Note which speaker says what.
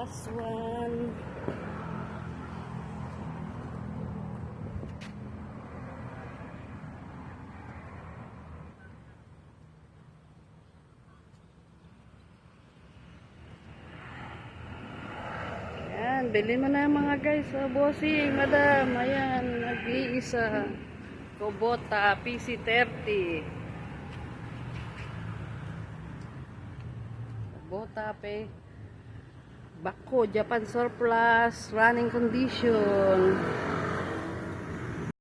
Speaker 1: Last one. Ayan, bili mo na mga guys. So, bossing, madam. Ayan, nag-iisa. Kubota, PC30. Kubota, Bako, Japan surplus, running condition.